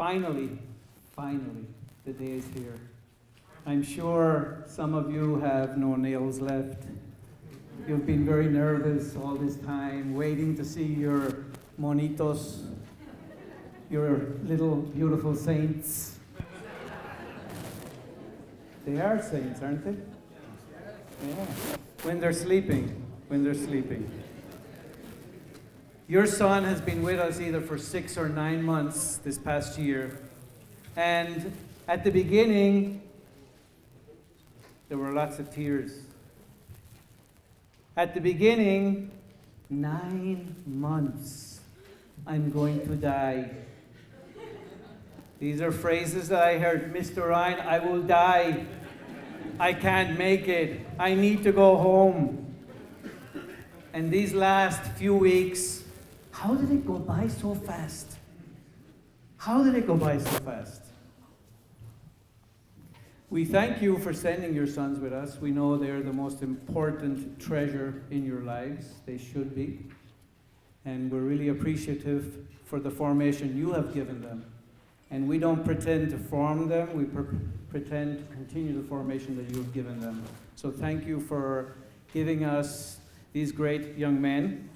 Finally, the day is here. I'm sure some of you have no nails left. You've been very nervous all this time, waiting to see your monitos, your little beautiful saints. They are saints, aren't they? Yeah. When they're sleeping. Your son has been with us either for 6 or 9 months this past year. And at the beginning, there were lots of tears. At the beginning, 9 months, I'm going to die. These are phrases that I heard. Mr. Ryan, I will die. I can't make it. I need to go home. And these last few weeks, how did it go by so fast? We thank you for sending your sons with us. We know they're the most important treasure in your lives. They should be. And we're really appreciative for the formation you have given them. And we don't pretend to form them. We pretend to continue the formation that you have given them. So thank you for giving us these great young men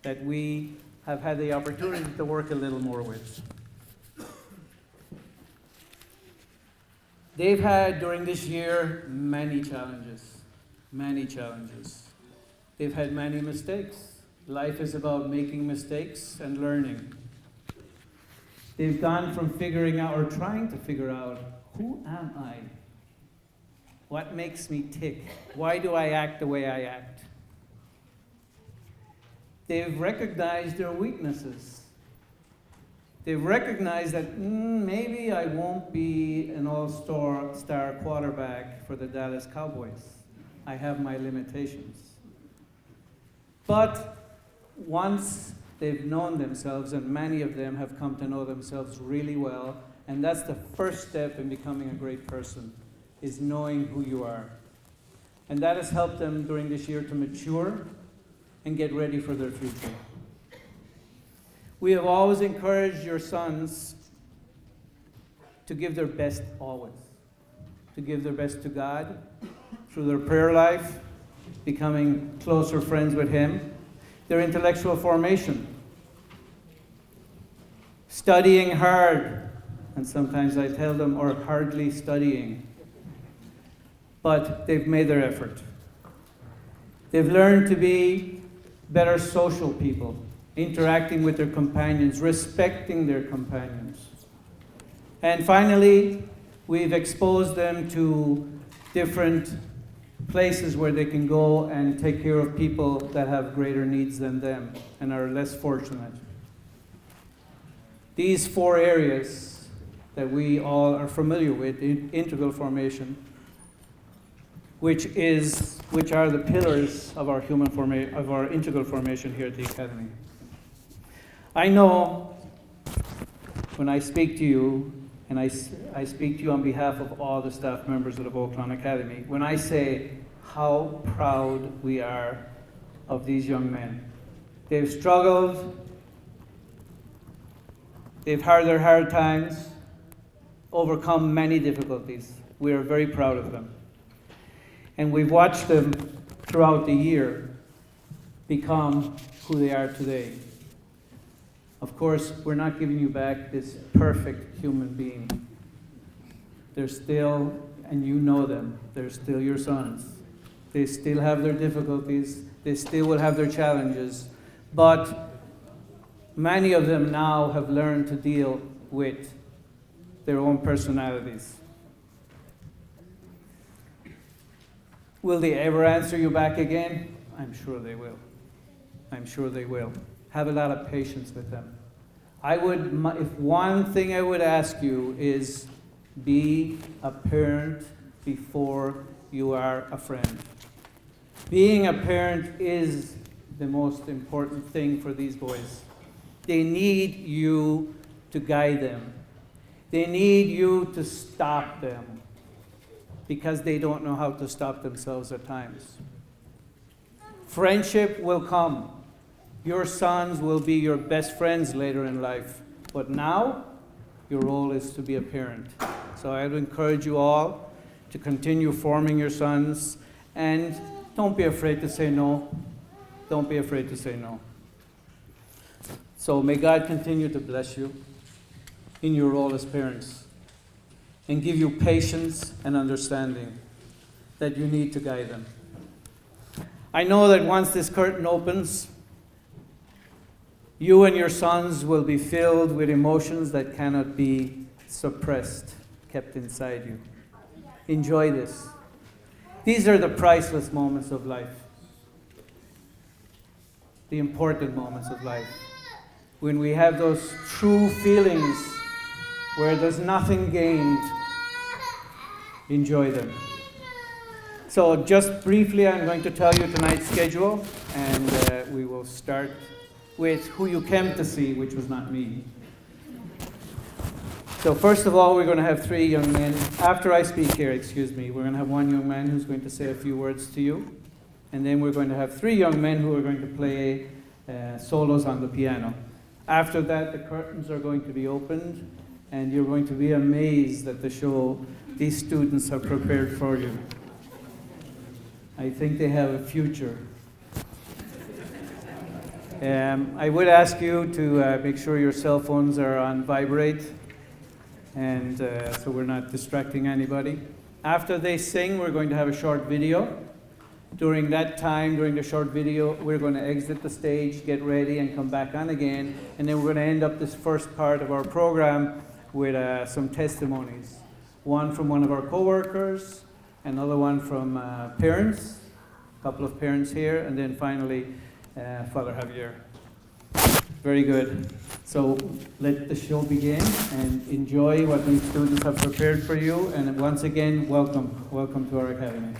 that we have had the opportunity to work a little more with. They've had, during this year, many challenges. They've had many mistakes. Life is about making mistakes and learning. They've gone from figuring out, or trying to figure out, who am I? What makes me tick? Why do I act the way I act? They've recognized their weaknesses. They've recognized that maybe I won't be an all-star quarterback for the Dallas Cowboys. I have my limitations. But once they've known themselves, and many of them have come to know themselves really well, and that's the first step in becoming a great person, is knowing who you are. And that has helped them during this year to mature and get ready for their future. We have always encouraged your sons to give their best always, to give their best to God through their prayer life, becoming closer friends with Him, their intellectual formation, studying hard, and sometimes I tell them, or hardly studying, but they've made their effort. They've learned to be better social people, interacting with their companions, respecting their companions. And finally, we've exposed them to different places where they can go and take care of people that have greater needs than them and are less fortunate. These 4 areas that we all are familiar with, integral formation, which are the pillars of our of our integral formation here at the Academy. I know when I speak to you, and I speak to you on behalf of all the staff members of the Oaklawn Academy, when I say how proud we are of these young men. They've struggled, they've had their hard times, overcome many difficulties. We are very proud of them. And we've watched them throughout the year become who they are today. Of course, we're not giving you back this perfect human being. They're still, and you know them, they're still your sons. They still have their difficulties, they still will have their challenges, but many of them now have learned to deal with their own personalities. Will they ever answer you back again? I'm sure they will. Have a lot of patience with them. If one thing I would ask you is be a parent before you are a friend. Being a parent is the most important thing for these boys. They need you to guide them. They need you to stop them because they don't know how to stop themselves at times. Friendship will come. Your sons will be your best friends later in life. But now, Your role is to be a parent. So I would encourage you all to continue forming your sons, and don't be afraid to say no. Don't be afraid to say no. So may God continue to bless you in your role as parents and give you patience and understanding that you need to guide them. I know that once this curtain opens, you and your sons will be filled with emotions that cannot be suppressed, kept inside you. Enjoy this. These are the priceless moments of life, the important moments of life, when we have those true feelings where there's nothing gained. Enjoy them. So just briefly, I'm going to tell you tonight's schedule, and we will start with who you came to see, which was not me. So first of all, we're going to have three young men. After I speak here, we're going to have one young man who's going to say a few words to you. And then we're going to have three young men who are going to play solos on the piano. After that, the curtains are going to be opened, and you're going to be amazed at the show these students have prepared for you. I think they have a future. I would ask you to make sure your cell phones are on vibrate, and so we're not distracting anybody. After they sing, we're going to have a short video. During that time, during the short video, we're going to exit the stage, get ready, and come back on again. And then we're going to end up this first part of our program with some testimonies. One from one of our co-workers, another one from parents, a couple of parents here, and then finally, Father Javier. Very good. So let the show begin and enjoy what these students have prepared for you. And once again, welcome to our academy.